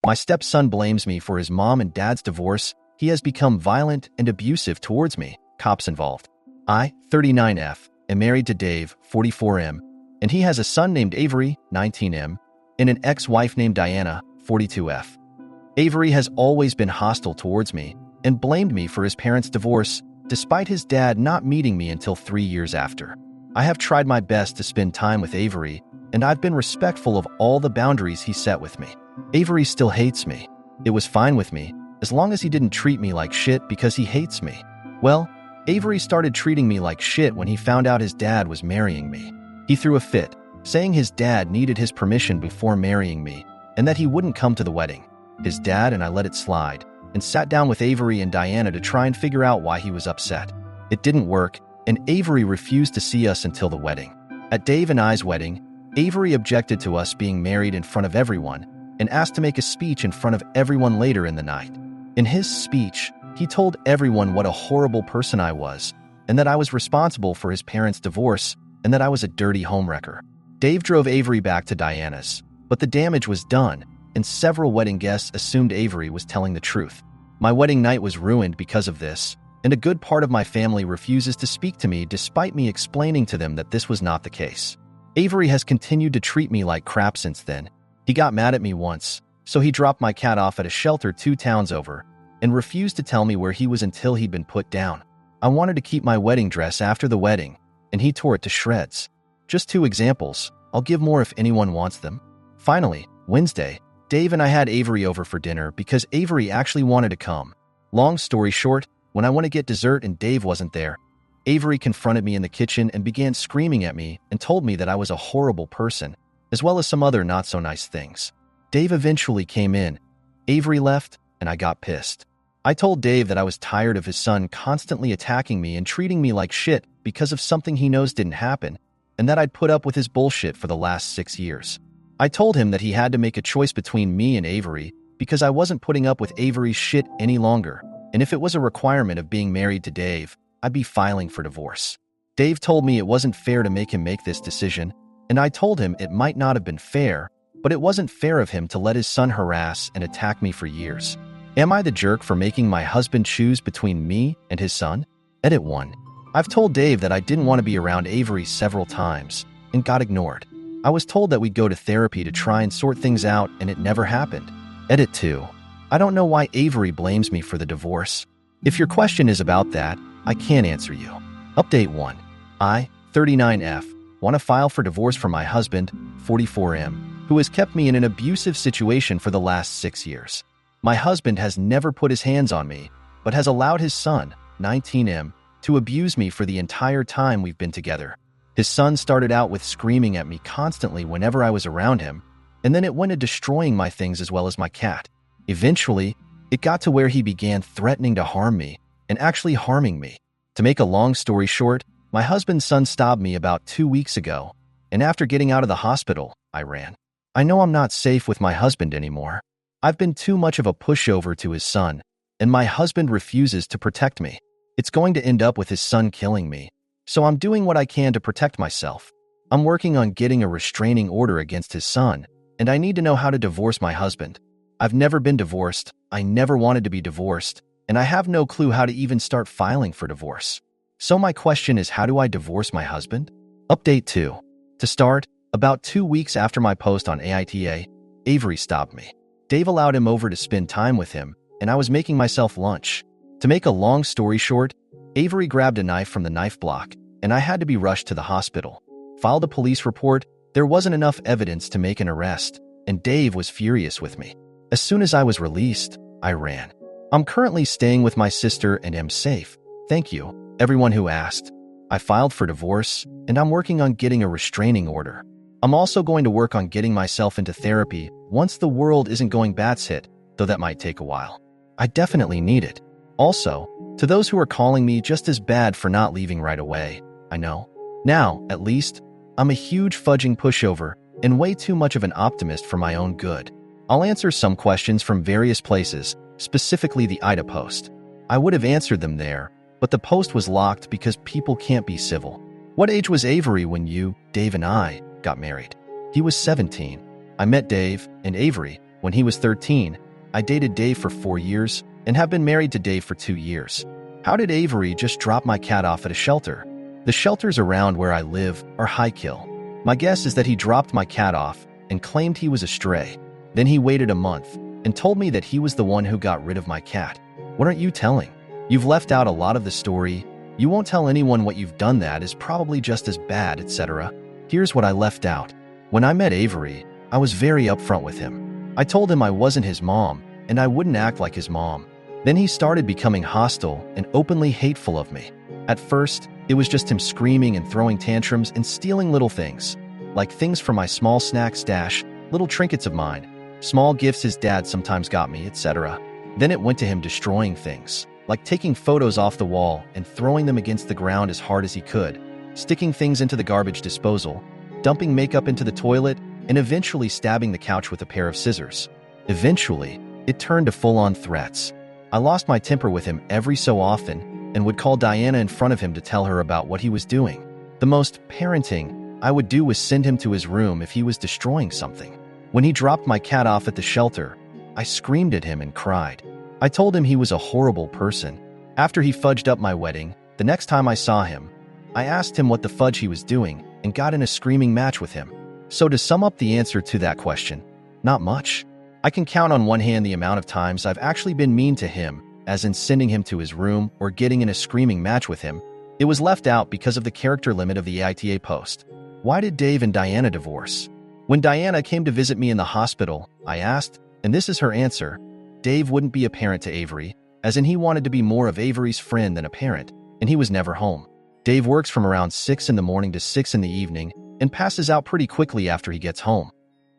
My stepson blames me for his mom and dad's divorce. He has become violent and abusive towards me. Cops involved. I, 39F, am married to Dave, 44M, and he has a son named Avery, 19M, and an ex-wife named Diana, 42F. Avery has always been hostile towards me and blamed me for his parents' divorce, despite his dad not meeting me until 3 years after. I have tried my best to spend time with Avery, and I've been respectful of all the boundaries he set with me. Avery still hates me. It was fine with me, as long as he didn't treat me like shit because he hates me. Well, Avery started treating me like shit when he found out his dad was marrying me. He threw a fit, saying his dad needed his permission before marrying me, and that he wouldn't come to the wedding. His dad and I let it slide, and sat down with Avery and Diana to try and figure out why he was upset. It didn't work, and Avery refused to see us until the wedding. At Dave and I's wedding, Avery objected to us being married in front of everyone and asked to make a speech in front of everyone later in the night. In his speech, he told everyone what a horrible person I was, and that I was responsible for his parents' divorce, and that I was a dirty homewrecker. Dave drove Avery back to Diana's, but the damage was done, and several wedding guests assumed Avery was telling the truth. My wedding night was ruined because of this, and a good part of my family refuses to speak to me despite me explaining to them that this was not the case. Avery has continued to treat me like crap since then. He got mad at me once, so he dropped my cat off at a shelter 2 towns over and refused to tell me where he was until he'd been put down. I wanted to keep my wedding dress after the wedding, and he tore it to shreds. Just 2 examples. I'll give more if anyone wants them. Finally, Wednesday, Dave and I had Avery over for dinner because Avery actually wanted to come. Long story short, when I went to get dessert and Dave wasn't there, Avery confronted me in the kitchen and began screaming at me and told me that I was a horrible person, as well as some other not-so-nice things. Dave eventually came in. Avery left, and I got pissed. I told Dave that I was tired of his son constantly attacking me and treating me like shit because of something he knows didn't happen, and that I'd put up with his bullshit for the last 6 years. I told him that he had to make a choice between me and Avery because I wasn't putting up with Avery's shit any longer, and if it was a requirement of being married to Dave, I'd be filing for divorce. Dave told me it wasn't fair to make him make this decision, and I told him it might not have been fair, but it wasn't fair of him to let his son harass and attack me for years. Am I the jerk for making my husband choose between me and his son? Edit 1. I've told Dave that I didn't want to be around Avery several times and got ignored. I was told that we'd go to therapy to try and sort things out, and it never happened. Edit 2. I don't know why Avery blames me for the divorce. If your question is about that, I can't answer you. Update 1. I, 39F, want to file for divorce from my husband, 44M, who has kept me in an abusive situation for the last 6 years. My husband has never put his hands on me, but has allowed his son, 19M, to abuse me for the entire time we've been together. His son started out with screaming at me constantly whenever I was around him, and then it went to destroying my things as well as my cat. Eventually, it got to where he began threatening to harm me and actually harming me. To make a long story short, my husband's son stabbed me about 2 weeks ago, and after getting out of the hospital, I ran. I know I'm not safe with my husband anymore. I've been too much of a pushover to his son, and my husband refuses to protect me. It's going to end up with his son killing me, so I'm doing what I can to protect myself. I'm working on getting a restraining order against his son, and I need to know how to divorce my husband. I've never been divorced, I never wanted to be divorced, and I have no clue how to even start filing for divorce. So my question is, how do I divorce my husband? Update 2. To start, about 2 weeks after my post on AITA, Avery stopped me. Dave allowed him over to spend time with him, and I was making myself lunch. To make a long story short, Avery grabbed a knife from the knife block, and I had to be rushed to the hospital. Filed a police report. There wasn't enough evidence to make an arrest, and Dave was furious with me. As soon as I was released, I ran. I'm currently staying with my sister and am safe. Thank you, everyone who asked. I filed for divorce, and I'm working on getting a restraining order. I'm also going to work on getting myself into therapy once the world isn't going batshit, though that might take a while. I definitely need it. Also, to those who are calling me just as bad for not leaving right away, I know. Now, at least, I'm a huge fudging pushover and way too much of an optimist for my own good. I'll answer some questions from various places, specifically the Ida post. I would have answered them there, but the post was locked because people can't be civil. What age was Avery when you, Dave and I, got married? He was 17. I met Dave and Avery When he was 13, I dated Dave for 4 years and have been married to Dave for 2 years. How did Avery just drop my cat off at a shelter? The shelters around where I live are high kill. My guess is that he dropped my cat off and claimed he was a stray. Then he waited a month and told me that he was the one who got rid of my cat. What aren't you telling? You've left out a lot of the story. You won't tell anyone what you've done that is probably just as bad, etc. Here's what I left out. When I met Avery, I was very upfront with him. I told him I wasn't his mom and I wouldn't act like his mom. Then he started becoming hostile and openly hateful of me. At first, it was just him screaming and throwing tantrums and stealing little things, like things from my small snack stash, little trinkets of mine, small gifts his dad sometimes got me, etc. Then it went to him destroying things, like taking photos off the wall and throwing them against the ground as hard as he could, sticking things into the garbage disposal, dumping makeup into the toilet, and eventually stabbing the couch with a pair of scissors. Eventually, it turned to full-on threats. I lost my temper with him every so often and would call Diana in front of him to tell her about what he was doing. The most parenting I would do was send him to his room if he was destroying something. When he dropped my cat off at the shelter, I screamed at him and cried. I told him he was a horrible person. After he fudged up my wedding, the next time I saw him, I asked him what the fudge he was doing and got in a screaming match with him. So to sum up the answer to that question, not much. I can count on one hand the amount of times I've actually been mean to him, as in sending him to his room or getting in a screaming match with him. It was left out because of the character limit of the AITA post. Why did Dave and Diana divorce? When Diana came to visit me in the hospital, I asked, and this is her answer, Dave wouldn't be a parent to Avery, as in he wanted to be more of Avery's friend than a parent, and he was never home. Dave works from around 6 in the morning to 6 in the evening and passes out pretty quickly after he gets home.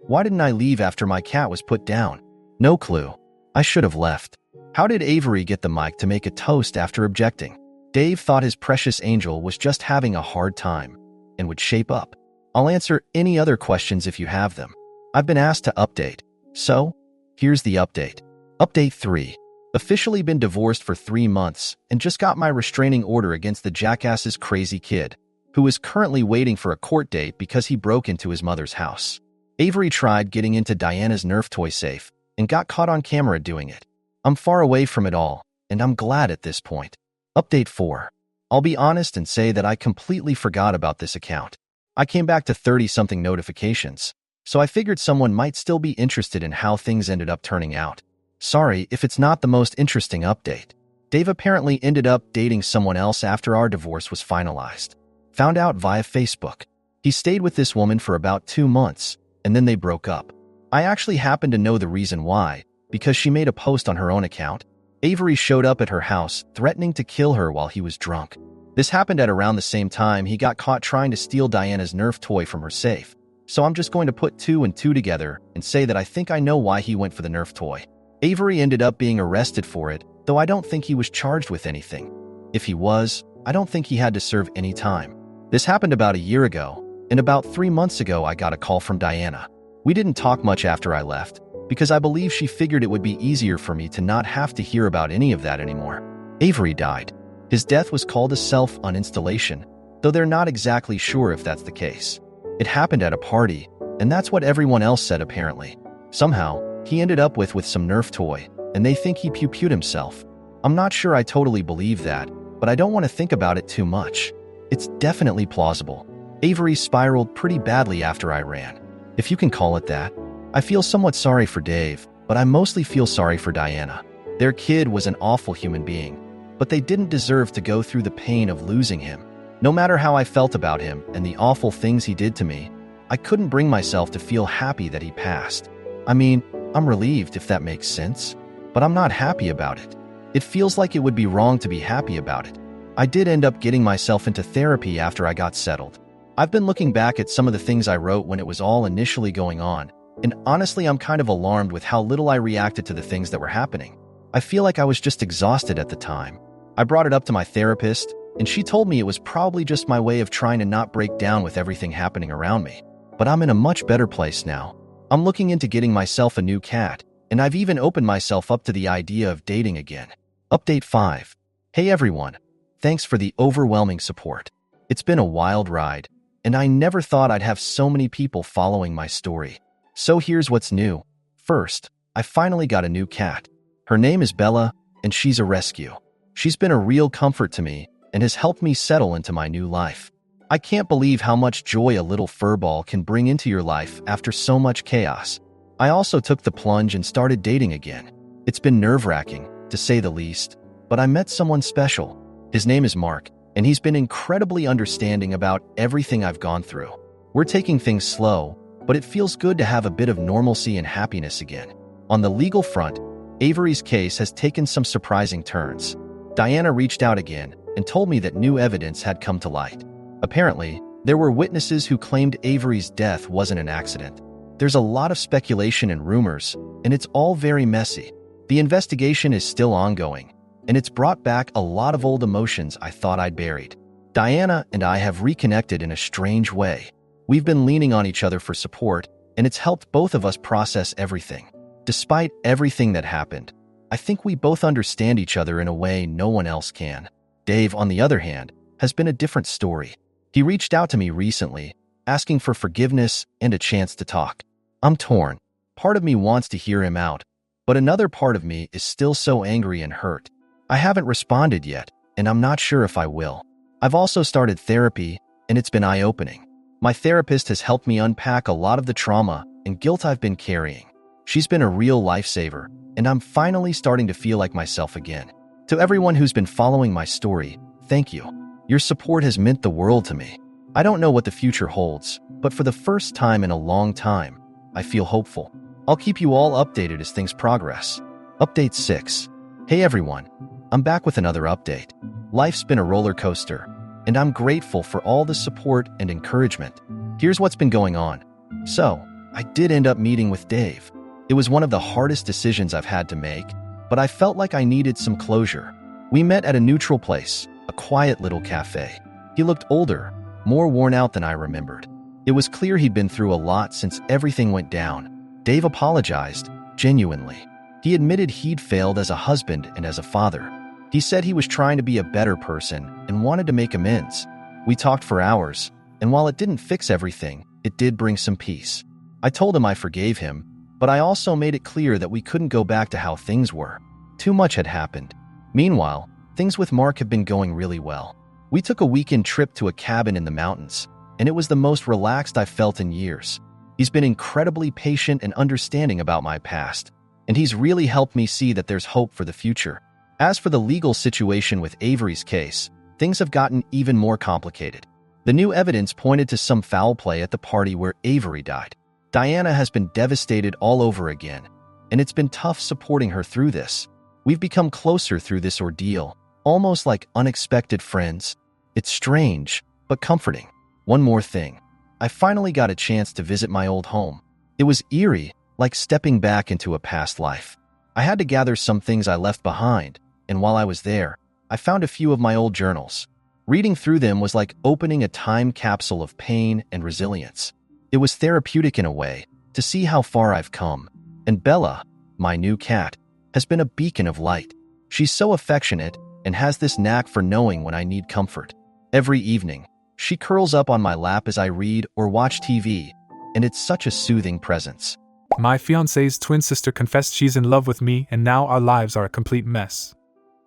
Why didn't I leave after my cat was put down? No clue. I should have left. How did Avery get the mic to make a toast after objecting? Dave thought his precious angel was just having a hard time and would shape up. I'll answer any other questions if you have them. I've been asked to update. So, here's the update. Update 3. Officially been divorced for 3 months and just got my restraining order against the jackass's crazy kid, who is currently waiting for a court date because he broke into his mother's house. Avery tried getting into Diana's Nerf toy safe and got caught on camera doing it. I'm far away from it all, and I'm glad at this point. Update 4. I'll be honest and say that I completely forgot about this account. I came back to 30-something notifications, so I figured someone might still be interested in how things ended up turning out. Sorry if it's not the most interesting update. Dave apparently ended up dating someone else after our divorce was finalized. Found out via Facebook. He stayed with this woman for about 2 months, and then they broke up. I actually happen to know the reason why, because she made a post on her own account. Avery showed up at her house, threatening to kill her while he was drunk. This happened at around the same time he got caught trying to steal Diana's Nerf toy from her safe. So I'm just going to put 2 and 2 together and say that I think I know why he went for the Nerf toy. Avery ended up being arrested for it, though I don't think he was charged with anything. If he was, I don't think he had to serve any time. This happened about a year ago, and about 3 months ago I got a call from Diana. We didn't talk much after I left, because I believe she figured it would be easier for me to not have to hear about any of that anymore. Avery died. His death was called a self-uninstallation, though they're not exactly sure if that's the case. It happened at a party, and that's what everyone else said apparently. Somehow, he ended up with some Nerf toy, and they think he pew-pewed himself. I'm not sure I totally believe that, but I don't want to think about it too much. It's definitely plausible. Avery spiraled pretty badly after I ran, if you can call it that. I feel somewhat sorry for Dave, but I mostly feel sorry for Diana. Their kid was an awful human being, but they didn't deserve to go through the pain of losing him. No matter how I felt about him and the awful things he did to me, I couldn't bring myself to feel happy that he passed. I mean, I'm relieved if that makes sense, but I'm not happy about it. It feels like it would be wrong to be happy about it. I did end up getting myself into therapy after I got settled. I've been looking back at some of the things I wrote when it was all initially going on, and honestly I'm kind of alarmed with how little I reacted to the things that were happening. I feel like I was just exhausted at the time. I brought it up to my therapist, and she told me it was probably just my way of trying to not break down with everything happening around me. But I'm in a much better place now. I'm looking into getting myself a new cat, and I've even opened myself up to the idea of dating again. Update 5. Hey everyone. Thanks for the overwhelming support. It's been a wild ride, and I never thought I'd have so many people following my story. So here's what's new. First, I finally got a new cat. Her name is Bella, and she's a rescue. She's been a real comfort to me and has helped me settle into my new life. I can't believe how much joy a little furball can bring into your life after so much chaos. I also took the plunge and started dating again. It's been nerve-wracking, to say the least, but I met someone special. His name is Mark, and he's been incredibly understanding about everything I've gone through. We're taking things slow, but it feels good to have a bit of normalcy and happiness again. On the legal front, Avery's case has taken some surprising turns. Diana reached out again and told me that new evidence had come to light. Apparently, there were witnesses who claimed Avery's death wasn't an accident. There's a lot of speculation and rumors, and it's all very messy. The investigation is still ongoing, and it's brought back a lot of old emotions I thought I'd buried. Diana and I have reconnected in a strange way. We've been leaning on each other for support, and it's helped both of us process everything. Despite everything that happened, I think we both understand each other in a way no one else can. Dave, on the other hand, has been a different story. He reached out to me recently, asking for forgiveness and a chance to talk. I'm torn. Part of me wants to hear him out, but another part of me is still so angry and hurt. I haven't responded yet, and I'm not sure if I will. I've also started therapy, and it's been eye-opening. My therapist has helped me unpack a lot of the trauma and guilt I've been carrying. She's been a real lifesaver, and I'm finally starting to feel like myself again. To everyone who's been following my story, thank you. Your support has meant the world to me. I don't know what the future holds, but for the first time in a long time, I feel hopeful. I'll keep you all updated as things progress. Update 6. Hey everyone, I'm back with another update. Life's been a roller coaster, and I'm grateful for all the support and encouragement. Here's what's been going on. So, I did end up meeting with Dave. It was one of the hardest decisions I've had to make, but I felt like I needed some closure. We met at a neutral place, a quiet little cafe. He looked older, more worn out than I remembered. It was clear he'd been through a lot since everything went down. Dave apologized, genuinely. He admitted he'd failed as a husband and as a father. He said he was trying to be a better person and wanted to make amends. We talked for hours, and while it didn't fix everything, it did bring some peace. I told him I forgave him, but I also made it clear that we couldn't go back to how things were. Too much had happened. Meanwhile, things with Mark have been going really well. We took a weekend trip to a cabin in the mountains, and it was the most relaxed I've felt in years. He's been incredibly patient and understanding about my past, and he's really helped me see that there's hope for the future. As for the legal situation with Avery's case, things have gotten even more complicated. The new evidence pointed to some foul play at the party where Avery died. Diana has been devastated all over again, and it's been tough supporting her through this. We've become closer through this ordeal, almost like unexpected friends. It's strange, but comforting. One more thing. I finally got a chance to visit my old home. It was eerie, like stepping back into a past life. I had to gather some things I left behind, and while I was there, I found a few of my old journals. Reading through them was like opening a time capsule of pain and resilience. It was therapeutic in a way, to see how far I've come. And Bella, my new cat, has been a beacon of light. She's so affectionate and has this knack for knowing when I need comfort. Every evening, she curls up on my lap as I read or watch TV, and it's such a soothing presence. My fiancé's twin sister confessed she's in love with me, and now our lives are a complete mess.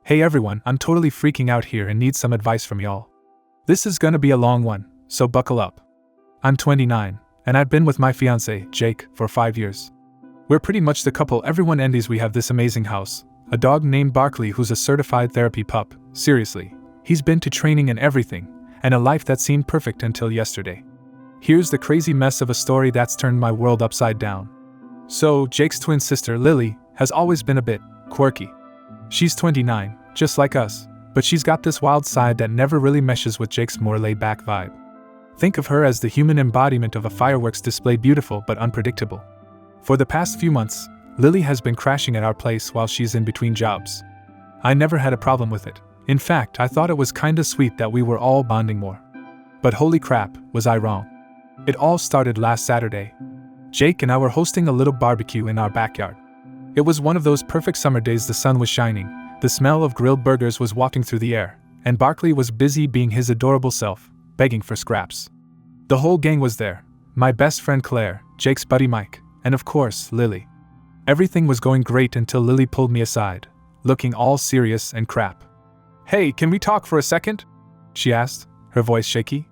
Hey everyone, I'm totally freaking out here and need some advice from y'all. This is gonna be a long one, so buckle up. I'm 29, and I've been with my fiancé, Jake, for 5 years. We're pretty much the couple everyone envies. We have this amazing house, a dog named Barkley who's a certified therapy pup. Seriously, he's been to training and everything, and a life that seemed perfect until yesterday. Here's the crazy mess of a story that's turned my world upside down. So, Jake's twin sister, Lily, has always been a bit quirky. She's 29, just like us, but she's got this wild side that never really meshes with Jake's more laid-back vibe. Think of her as the human embodiment of a fireworks display, beautiful but unpredictable. For the past few months, Lily has been crashing at our place while she's in between jobs. I never had a problem with it. In fact, I thought it was kinda sweet that we were all bonding more. But holy crap, was I wrong. It all started last Saturday. Jake and I were hosting a little barbecue in our backyard. It was one of those perfect summer days. The sun was shining, the smell of grilled burgers was wafting through the air, and Barkley was busy being his adorable self, begging for scraps. The whole gang was there, my best friend Claire, Jake's buddy Mike, and of course, Lily. Everything was going great until Lily pulled me aside, looking all serious and crap. "Hey, can we talk for a second?" she asked, her voice shaky.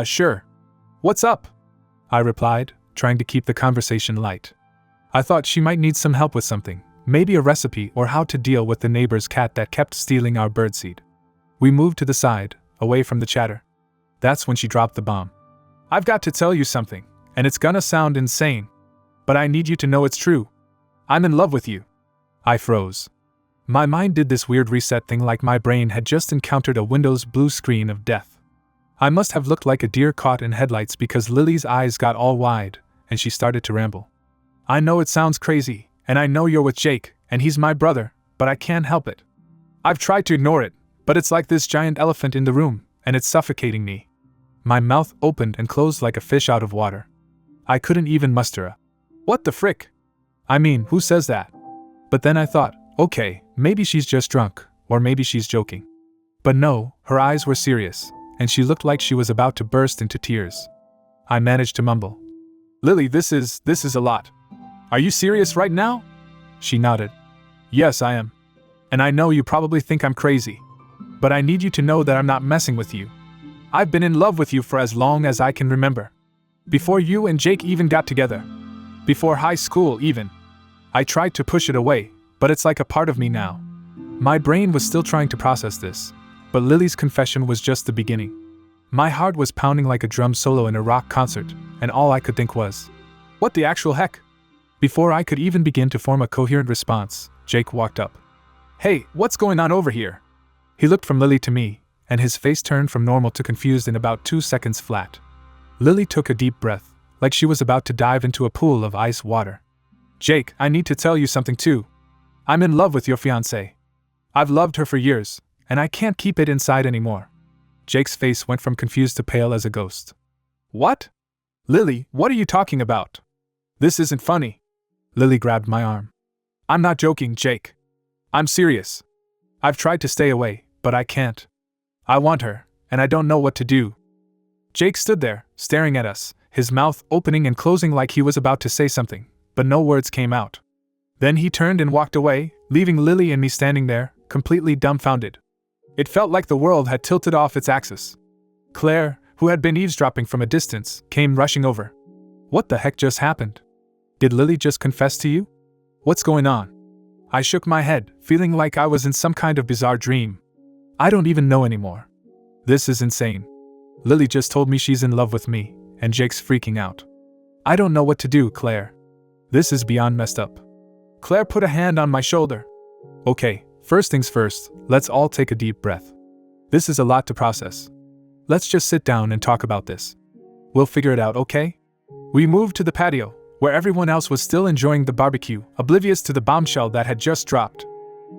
Sure. What's up?" I replied, trying to keep the conversation light. I thought she might need some help with something, maybe a recipe or how to deal with the neighbor's cat that kept stealing our birdseed. We moved to the side, away from the chatter. That's when she dropped the bomb. "I've got to tell you something, and it's gonna sound insane. But I need you to know it's true. I'm in love with you." I froze. My mind did this weird reset thing like my brain had just encountered a Windows blue screen of death. I must have looked like a deer caught in headlights because Lily's eyes got all wide, and she started to ramble. "I know it sounds crazy, and I know you're with Jake, and he's my brother, but I can't help it. I've tried to ignore it, but it's like this giant elephant in the room, and it's suffocating me." My mouth opened and closed like a fish out of water. I couldn't even muster a "What the frick?" I mean, who says that? But then I thought, okay, maybe she's just drunk, or maybe she's joking. But no, her eyes were serious, and she looked like she was about to burst into tears. I managed to mumble, "Lily, this is a lot. Are you serious right now?" She nodded. "Yes, I am. And I know you probably think I'm crazy. But I need you to know that I'm not messing with you. I've been in love with you for as long as I can remember. Before you and Jake even got together. Before high school, even. I tried to push it away, but it's like a part of me now." My brain was still trying to process this, but Lily's confession was just the beginning. My heart was pounding like a drum solo in a rock concert, and all I could think was, "What the actual heck?" Before I could even begin to form a coherent response, Jake walked up. "Hey, what's going on over here?" He looked from Lily to me, and his face turned from normal to confused in about 2 seconds flat. Lily took a deep breath, like she was about to dive into a pool of ice water. "Jake, I need to tell you something too. I'm in love with your fiancée. I've loved her for years, and I can't keep it inside anymore." Jake's face went from confused to pale as a ghost. "What? Lily, what are you talking about? This isn't funny." Lily grabbed my arm. "I'm not joking, Jake. I'm serious. I've tried to stay away, but I can't. I want her, and I don't know what to do." Jake stood there, staring at us, his mouth opening and closing like he was about to say something, but no words came out. Then he turned and walked away, leaving Lily and me standing there, completely dumbfounded. It felt like the world had tilted off its axis. Claire, who had been eavesdropping from a distance, came rushing over. "What the heck just happened? Did Lily just confess to you? What's going on?" I shook my head, feeling like I was in some kind of bizarre dream. I don't even know anymore. This is insane. Lily just told me she's in love with me, and Jake's freaking out. I don't know what to do, Claire. This is beyond messed up. Claire put a hand on my shoulder. "Okay, first things first, let's all take a deep breath. This is a lot to process. Let's just sit down and talk about this. We'll figure it out, okay?" We moved to the patio, where everyone else was still enjoying the barbecue, oblivious to the bombshell that had just dropped.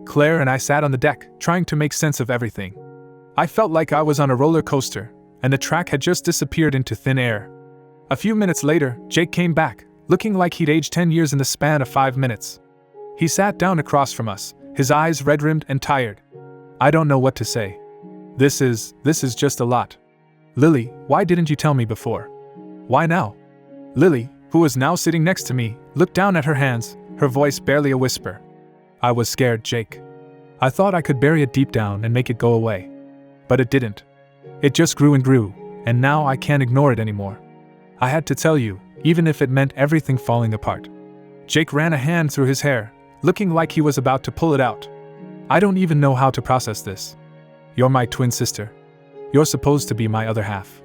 Claire and I sat on the deck, trying to make sense of everything. I felt like I was on a roller coaster, and the track had just disappeared into thin air. A few minutes later, Jake came back, looking like he'd aged 10 years in the span of 5 minutes. He sat down across from us, his eyes red-rimmed and tired. I don't know what to say. This is just a lot. "Lily, why didn't you tell me before? Why now?" Lily, who was now sitting next to me, looked down at her hands, her voice barely a whisper. "I was scared, Jake. I thought I could bury it deep down and make it go away. But it didn't. It just grew and grew, and now I can't ignore it anymore. I had to tell you, even if it meant everything falling apart." Jake ran a hand through his hair, looking like he was about to pull it out. "I don't even know how to process this. You're my twin sister. You're supposed to be my other half.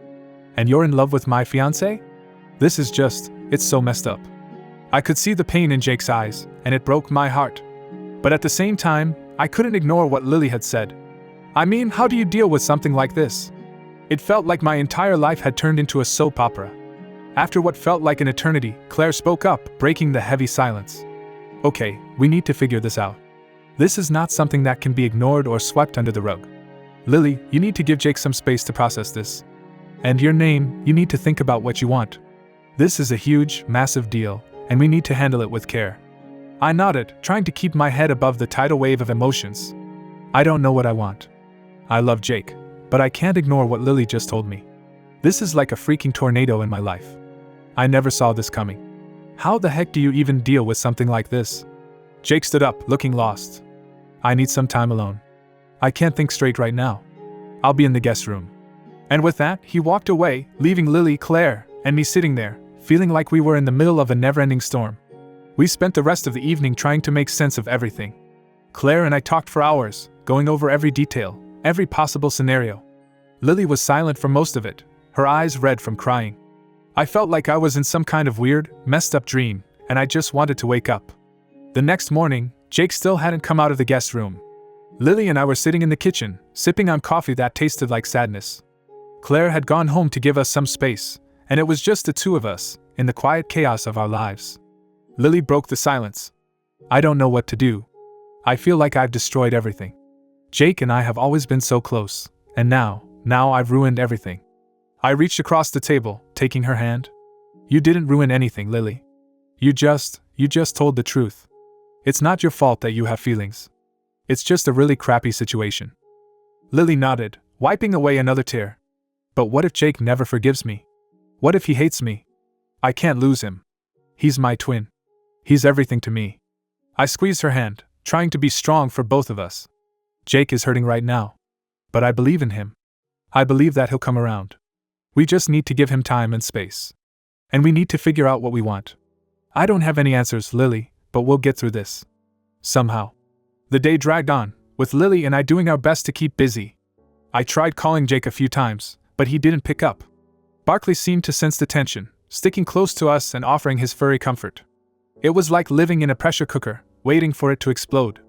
And you're in love with my fiancé? This is it's so messed up." I could see the pain in Jake's eyes, and it broke my heart. But at the same time, I couldn't ignore what Lily had said. I mean, how do you deal with something like this? It felt like my entire life had turned into a soap opera. After what felt like an eternity, Claire spoke up, breaking the heavy silence. "Okay, we need to figure this out. This is not something that can be ignored or swept under the rug. Lily, you need to give Jake some space to process this. And your name, you need to think about what you want. This is a huge, massive deal, and we need to handle it with care." I nodded, trying to keep my head above the tidal wave of emotions. I don't know what I want. I love Jake, but I can't ignore what Lily just told me. This is like a freaking tornado in my life. I never saw this coming. How the heck do you even deal with something like this? Jake stood up, looking lost. I need some time alone. I can't think straight right now. I'll be in the guest room. And with that, he walked away, leaving Lily, Claire, and me sitting there, feeling like we were in the middle of a never-ending storm. We spent the rest of the evening trying to make sense of everything. Claire and I talked for hours, going over every detail, every possible scenario. Lily was silent for most of it, her eyes red from crying. I felt like I was in some kind of weird, messed up dream, and I just wanted to wake up. The next morning, Jake still hadn't come out of the guest room. Lily and I were sitting in the kitchen, sipping on coffee that tasted like sadness. Claire had gone home to give us some space, and it was just the two of us, in the quiet chaos of our lives. Lily broke the silence. I don't know what to do. I feel like I've destroyed everything. Jake and I have always been so close, and now I've ruined everything. I reached across the table, taking her hand. You didn't ruin anything, Lily. You just told the truth. It's not your fault that you have feelings. It's just a really crappy situation. Lily nodded, wiping away another tear. But what if Jake never forgives me? What if he hates me? I can't lose him. He's my twin. He's everything to me. I squeezed her hand, trying to be strong for both of us. Jake is hurting right now. But I believe in him. I believe that he'll come around. We just need to give him time and space. And we need to figure out what we want. I don't have any answers, Lily, but we'll get through this. Somehow. The day dragged on, with Lily and I doing our best to keep busy. I tried calling Jake a few times, but he didn't pick up. Barkley seemed to sense the tension, sticking close to us and offering his furry comfort. It was like living in a pressure cooker, waiting for it to explode.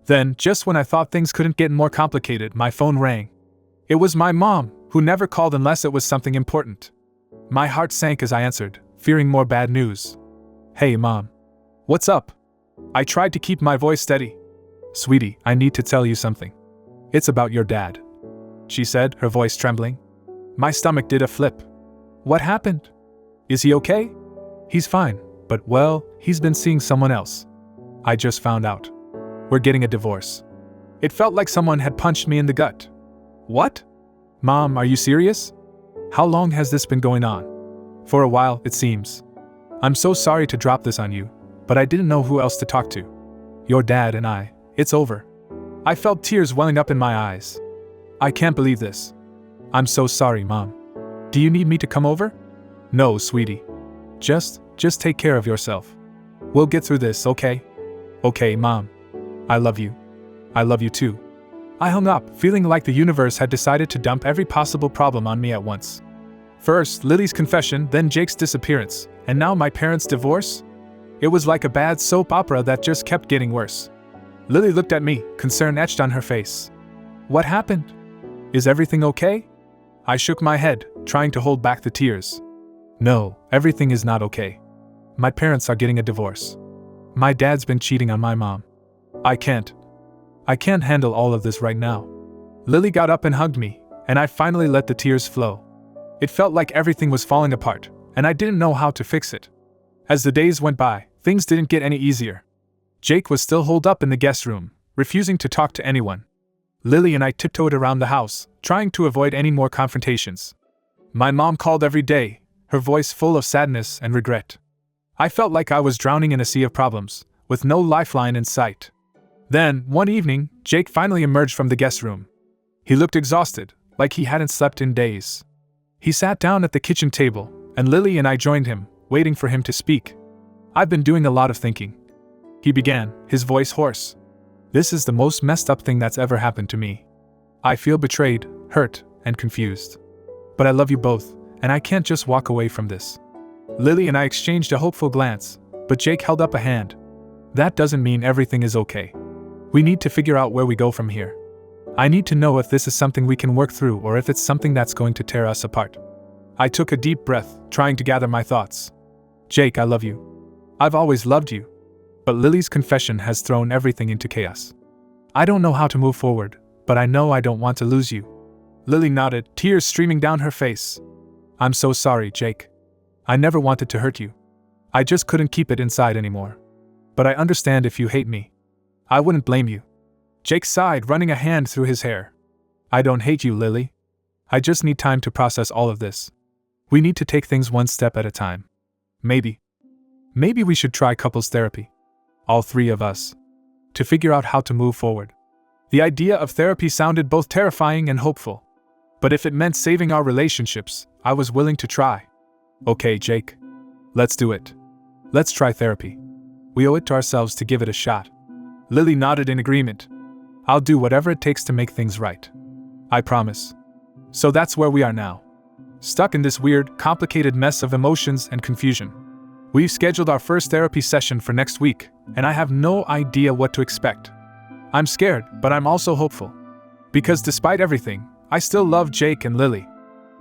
Then, just when I thought things couldn't get more complicated, my phone rang. It was my mom, who never called unless it was something important. My heart sank as I answered, fearing more bad news. Hey, Mom. What's up? I tried to keep my voice steady. Sweetie, I need to tell you something. It's about your dad, she said, her voice trembling. My stomach did a flip. What happened? Is he okay? He's fine, but well, he's been seeing someone else. I just found out. We're getting a divorce. It felt like someone had punched me in the gut. What? Mom, are you serious? How long has this been going on? For a while, it seems. I'm so sorry to drop this on you, but I didn't know who else to talk to. Your dad and I, it's over. I felt tears welling up in my eyes. I can't believe this. I'm so sorry, Mom. Do you need me to come over? No, sweetie. Just take care of yourself. We'll get through this, okay? Okay, Mom. I love you. I love you too. I hung up, feeling like the universe had decided to dump every possible problem on me at once. First, Lily's confession, then Jake's disappearance, and now my parents' divorce? It was like a bad soap opera that just kept getting worse. Lily looked at me, concern etched on her face. What happened? Is everything okay? I shook my head, trying to hold back the tears. No, everything is not okay. My parents are getting a divorce. My dad's been cheating on my mom. I can't handle all of this right now. Lily got up and hugged me, and I finally let the tears flow. It felt like everything was falling apart, and I didn't know how to fix it. As the days went by, things didn't get any easier. Jake was still holed up in the guest room, refusing to talk to anyone. Lily and I tiptoed around the house, trying to avoid any more confrontations. My mom called every day, her voice full of sadness and regret. I felt like I was drowning in a sea of problems, with no lifeline in sight. Then, one evening, Jake finally emerged from the guest room. He looked exhausted, like he hadn't slept in days. He sat down at the kitchen table, and Lily and I joined him, waiting for him to speak. I've been doing a lot of thinking. He began, his voice hoarse. This is the most messed up thing that's ever happened to me. I feel betrayed, hurt, and confused. But I love you both, and I can't just walk away from this. Lily and I exchanged a hopeful glance, but Jake held up a hand. That doesn't mean everything is okay. We need to figure out where we go from here. I need to know if this is something we can work through or if it's something that's going to tear us apart. I took a deep breath, trying to gather my thoughts. Jake, I love you. I've always loved you. But Lily's confession has thrown everything into chaos. I don't know how to move forward, but I know I don't want to lose you. Lily nodded, tears streaming down her face. I'm so sorry, Jake. I never wanted to hurt you. I just couldn't keep it inside anymore. But I understand if you hate me. I wouldn't blame you. Jake sighed, running a hand through his hair. I don't hate you, Lily. I just need time to process all of this. We need to take things one step at a time. Maybe maybe we should try couples therapy. All three of us. To figure out how to move forward. The idea of therapy sounded both terrifying and hopeful. But if it meant saving our relationships, I was willing to try. Okay, Jake. Let's do it. Let's try therapy. We owe it to ourselves to give it a shot. Lily nodded in agreement. I'll do whatever it takes to make things right. I promise. So that's where we are now. Stuck in this weird, complicated mess of emotions and confusion. We've scheduled our first therapy session for next week, and I have no idea what to expect. I'm scared, but I'm also hopeful. Because despite everything, I still love Jake and Lily.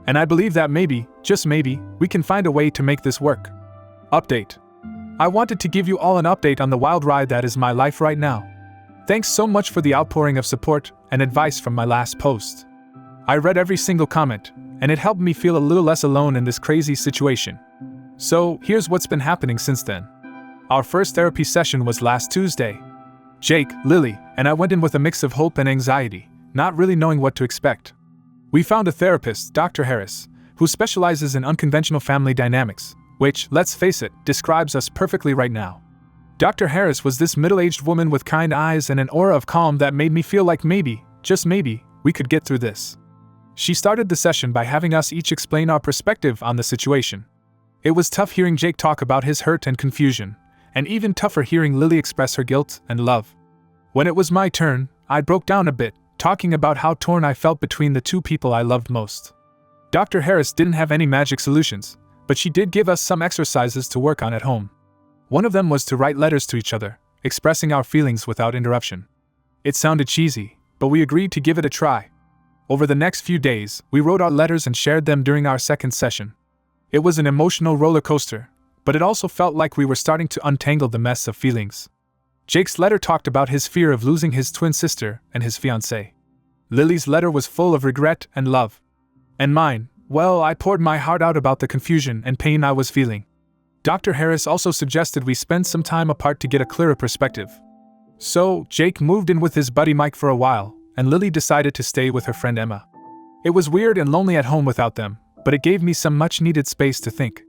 And I believe that maybe, just maybe, we can find a way to make this work. Update. I wanted to give you all an update on the wild ride that is my life right now. Thanks so much for the outpouring of support and advice from my last post. I read every single comment, and it helped me feel a little less alone in this crazy situation. So, here's what's been happening since then. Our first therapy session was last Tuesday. Jake, Lily, and I went in with a mix of hope and anxiety, not really knowing what to expect. We found a therapist, Dr. Harris, who specializes in unconventional family dynamics, which, let's face it, describes us perfectly right now. Dr. Harris was this middle-aged woman with kind eyes and an aura of calm that made me feel like maybe, just maybe, we could get through this. She started the session by having us each explain our perspective on the situation. It was tough hearing Jake talk about his hurt and confusion, and even tougher hearing Lily express her guilt and love. When it was my turn, I broke down a bit, talking about how torn I felt between the two people I loved most. Dr. Harris didn't have any magic solutions, but she did give us some exercises to work on at home. One of them was to write letters to each other, expressing our feelings without interruption. It sounded cheesy, but we agreed to give it a try. Over the next few days, we wrote our letters and shared them during our second session. It was an emotional roller coaster, but it also felt like we were starting to untangle the mess of feelings. Jake's letter talked about his fear of losing his twin sister and his fiancée. Lily's letter was full of regret and love. And mine, well, I poured my heart out about the confusion and pain I was feeling. Dr. Harris also suggested we spend some time apart to get a clearer perspective. So, Jake moved in with his buddy Mike for a while, and Lily decided to stay with her friend Emma. It was weird and lonely at home without them, but it gave me some much-needed space to think.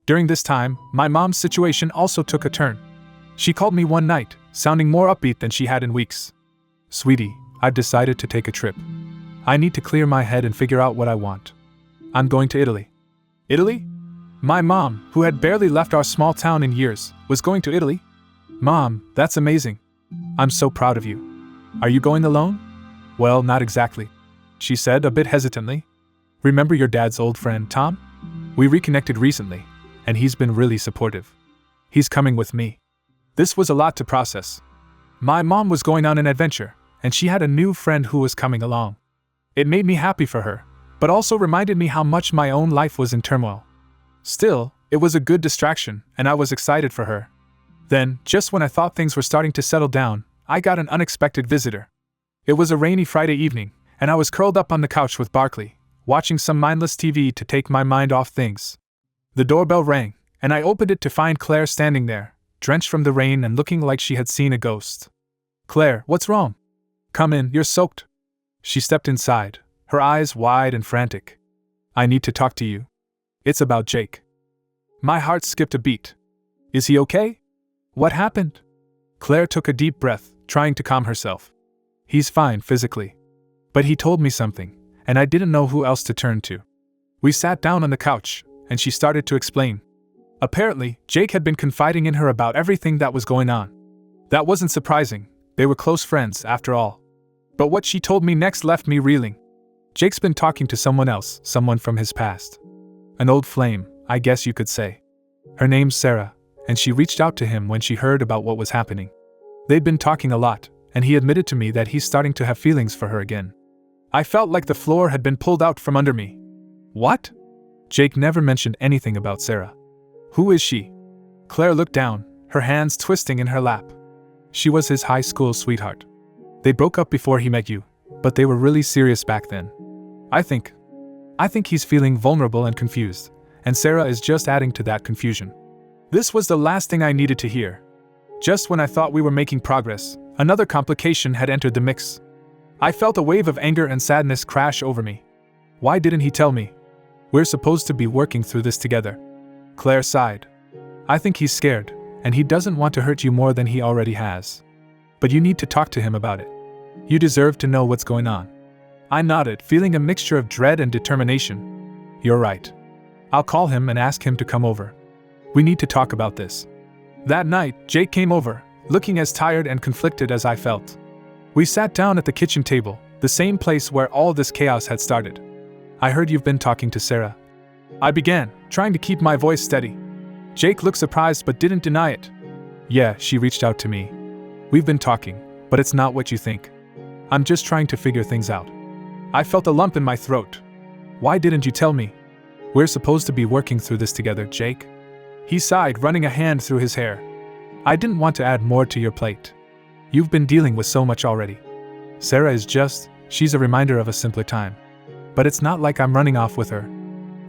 During this time, my mom's situation also took a turn. She called me one night, sounding more upbeat than she had in weeks. Sweetie, I've decided to take a trip. I need to clear my head and figure out what I want. I'm going to Italy. Italy? My mom, who had barely left our small town in years, was going to Italy? Mom, that's amazing. I'm so proud of you. Are you going alone? Well, not exactly, she said a bit hesitantly. Remember your dad's old friend, Tom? We reconnected recently, and he's been really supportive. He's coming with me. This was a lot to process. My mom was going on an adventure, and she had a new friend who was coming along. It made me happy for her, but also reminded me how much my own life was in turmoil. Still, it was a good distraction, and I was excited for her. Then, just when I thought things were starting to settle down, I got an unexpected visitor. It was a rainy Friday evening, and I was curled up on the couch with Barkley, watching some mindless TV to take my mind off things. The doorbell rang, and I opened it to find Claire standing there, drenched from the rain and looking like she had seen a ghost. Claire, what's wrong? Come in, you're soaked. She stepped inside, her eyes wide and frantic. I need to talk to you. It's about Jake. My heart skipped a beat. Is he okay? What happened? Claire took a deep breath, trying to calm herself. He's fine physically. But he told me something, and I didn't know who else to turn to. We sat down on the couch, and she started to explain. Apparently, Jake had been confiding in her about everything that was going on. That wasn't surprising, they were close friends after all. But what she told me next left me reeling. Jake's been talking to someone else, someone from his past. An old flame, I guess you could say. Her name's Sarah, and she reached out to him when she heard about what was happening. They'd been talking a lot, and he admitted to me that he's starting to have feelings for her again. I felt like the floor had been pulled out from under me. What? Jake never mentioned anything about Sarah. Who is she? Claire looked down, her hands twisting in her lap. She was his high school sweetheart. They broke up before he met you, but they were really serious back then. I think he's feeling vulnerable and confused, and Sarah is just adding to that confusion. This was the last thing I needed to hear. Just when I thought we were making progress, another complication had entered the mix. I felt a wave of anger and sadness crash over me. Why didn't he tell me? We're supposed to be working through this together. Claire sighed. I think he's scared, and he doesn't want to hurt you more than he already has. But you need to talk to him about it. You deserve to know what's going on. I nodded, feeling a mixture of dread and determination. You're right. I'll call him and ask him to come over. We need to talk about this. That night, Jake came over, looking as tired and conflicted as I felt. We sat down at the kitchen table, the same place where all this chaos had started. I heard you've been talking to Sarah. I began, trying to keep my voice steady. Jake looked surprised but didn't deny it. Yeah, she reached out to me. We've been talking, but it's not what you think. I'm just trying to figure things out. I felt a lump in my throat. Why didn't you tell me? We're supposed to be working through this together, Jake. He sighed, running a hand through his hair. I didn't want to add more to your plate. You've been dealing with so much already. Sarah is she's a reminder of a simpler time. But it's not like I'm running off with her.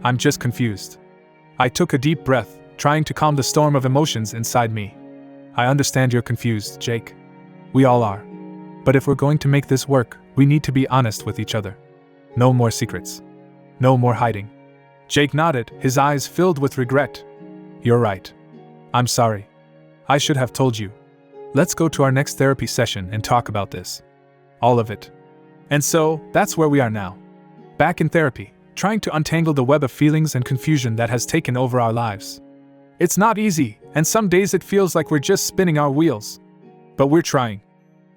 I'm just confused. I took a deep breath, trying to calm the storm of emotions inside me. I understand you're confused, Jake. We all are. But if we're going to make this work, we need to be honest with each other. No more secrets. No more hiding. Jake nodded, his eyes filled with regret. You're right. I'm sorry. I should have told you. Let's go to our next therapy session and talk about this. All of it. And so, that's where we are now. Back in therapy, trying to untangle the web of feelings and confusion that has taken over our lives. It's not easy, and some days it feels like we're just spinning our wheels. But we're trying.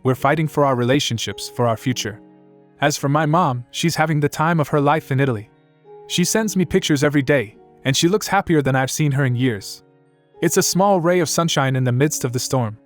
We're fighting for our relationships, for our future. As for my mom, she's having the time of her life in Italy. She sends me pictures every day, and she looks happier than I've seen her in years. It's a small ray of sunshine in the midst of the storm.